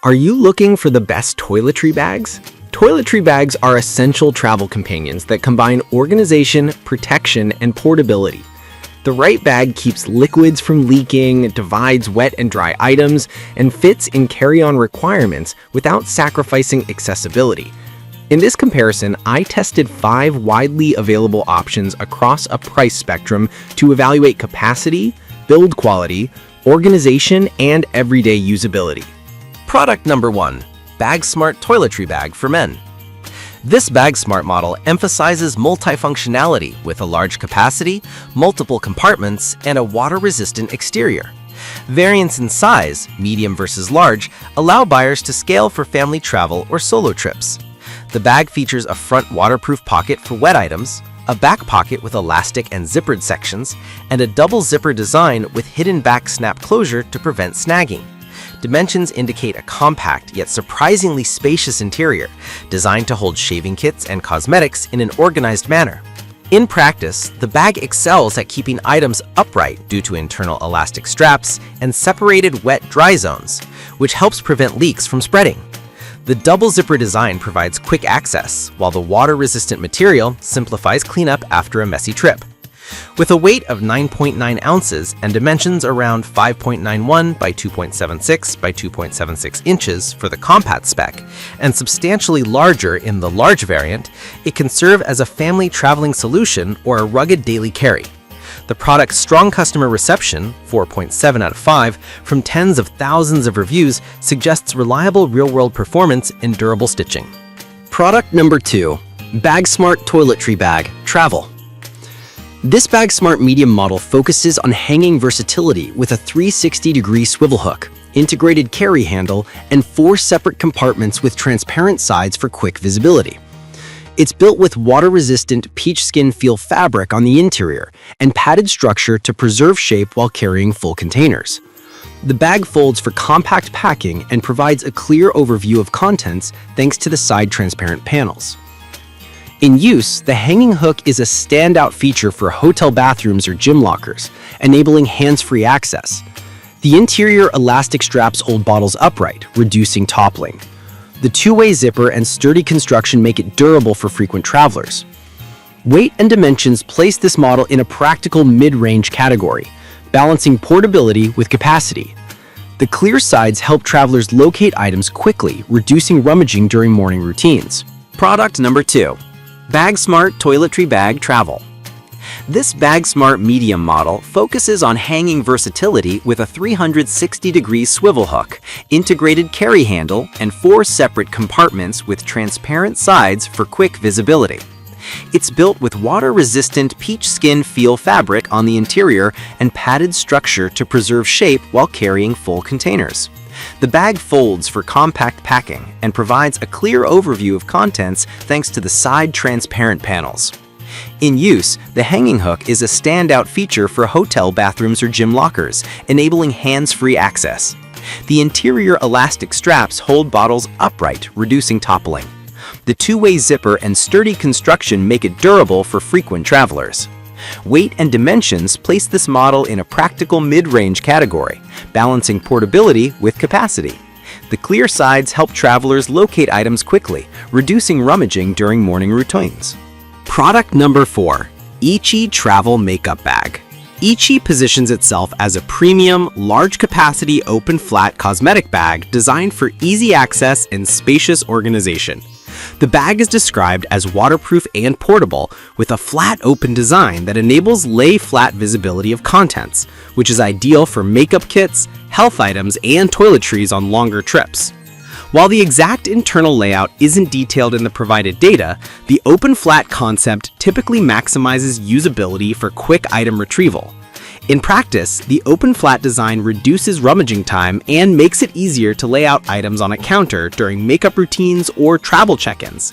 Are you looking for the best toiletry bags? Toiletry bags are essential travel companions that combine organization, protection, and portability. The right bag keeps liquids from leaking, divides wet and dry items, and fits in carry-on requirements without sacrificing accessibility. In this comparison, I tested 5 widely available options across a price spectrum to evaluate capacity, build quality, organization, and everyday usability. Product number 1. BagSmart Toiletry Bag for Men. This BagSmart model emphasizes multifunctionality with a large capacity, multiple compartments, and a water-resistant exterior. Variants in size, medium versus large, allow buyers to scale for family travel or solo trips. The bag features a front waterproof pocket for wet items, a back pocket with elastic and zippered sections, and a double zipper design with hidden back snap closure to prevent snagging. Dimensions indicate a compact yet surprisingly spacious interior, designed to hold shaving kits and cosmetics in an organized manner. In practice, the bag excels at keeping items upright due to internal elastic straps and separated wet-dry zones, which helps prevent leaks from spreading. The double zipper design provides quick access, while the water-resistant material simplifies cleanup after a messy trip. With a weight of 9.9 ounces and dimensions around 5.91 by 2.76 by 2.76 inches for the compact spec, and substantially larger in the large variant, it can serve as a family traveling solution or a rugged daily carry. The product's strong customer reception, 4.7 out of 5, from tens of thousands of reviews, suggests reliable real-world performance and durable stitching. Product number 2. BagSmart Toiletry Bag, Travel. This BagSmart medium model focuses on hanging versatility with a 360-degree swivel hook, integrated carry handle, and 4 separate compartments with transparent sides for quick visibility. It's built with water-resistant peach skin feel fabric on the interior and padded structure to preserve shape while carrying full containers. The bag folds for compact packing and provides a clear overview of contents thanks to the side transparent panels. In use, the hanging hook is a standout feature for hotel bathrooms or gym lockers, enabling hands-free access. The interior elastic straps hold bottles upright, reducing toppling. The two-way zipper and sturdy construction make it durable for frequent travelers. Weight and dimensions place this model in a practical mid-range category, balancing portability with capacity. The clear sides help travelers locate items quickly, reducing rummaging during morning routines. Product number 2. BagSmart Toiletry Bag Travel. This BagSmart medium model focuses on hanging versatility with a 360-degree swivel hook, integrated carry handle, and 4 separate compartments with transparent sides for quick visibility. It's built with water-resistant peach skin feel fabric on the interior and padded structure to preserve shape while carrying full containers. The bag folds for compact packing and provides a clear overview of contents thanks to the side transparent panels. In use, the hanging hook is a standout feature for hotel bathrooms or gym lockers, enabling hands-free access. The interior elastic straps hold bottles upright, reducing toppling. The two-way zipper and sturdy construction make it durable for frequent travelers. Weight and dimensions place this model in a practical mid-range category, balancing portability with capacity. The clear sides help travelers locate items quickly, reducing rummaging during morning routines. Product number 4. Ichi Travel Makeup Bag. Ichi positions itself as a premium, large-capacity, open-flat cosmetic bag designed for easy access and spacious organization. The bag is described as waterproof and portable, with a flat open design that enables lay-flat visibility of contents, which is ideal for makeup kits, health items, and toiletries on longer trips. While the exact internal layout isn't detailed in the provided data, the open flat concept typically maximizes usability for quick item retrieval. In practice, the open flat design reduces rummaging time and makes it easier to lay out items on a counter during makeup routines or travel check-ins.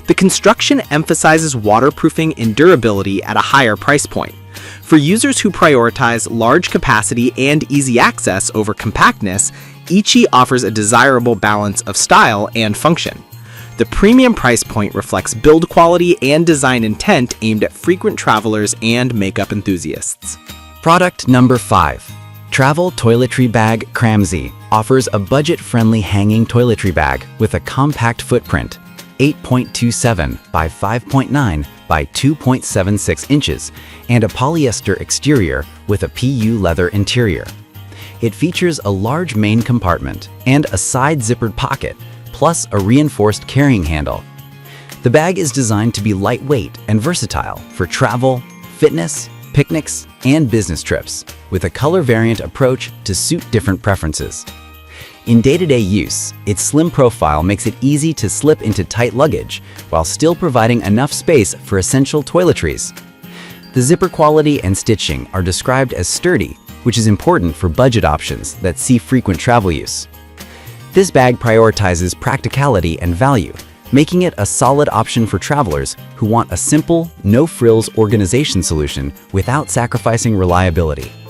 The construction emphasizes waterproofing and durability at a higher price point. For users who prioritize large capacity and easy access over compactness, Ichi offers a desirable balance of style and function. The premium price point reflects build quality and design intent aimed at frequent travelers and makeup enthusiasts. Product number 5. Travel Toiletry Bag Cramsy offers a budget-friendly hanging toiletry bag with a compact footprint, 8.27 by 5.9 by 2.76 inches, and a polyester exterior with a PU leather interior. It features a large main compartment and a side zippered pocket, plus a reinforced carrying handle. The bag is designed to be lightweight and versatile for travel, fitness, picnics, and business trips, with a color variant approach to suit different preferences. In day-to-day use, its slim profile makes it easy to slip into tight luggage while still providing enough space for essential toiletries. The zipper quality and stitching are described as sturdy, which is important for budget options that see frequent travel use. This bag prioritizes practicality and value, making it a solid option for travelers who want a simple, no-frills organization solution without sacrificing reliability.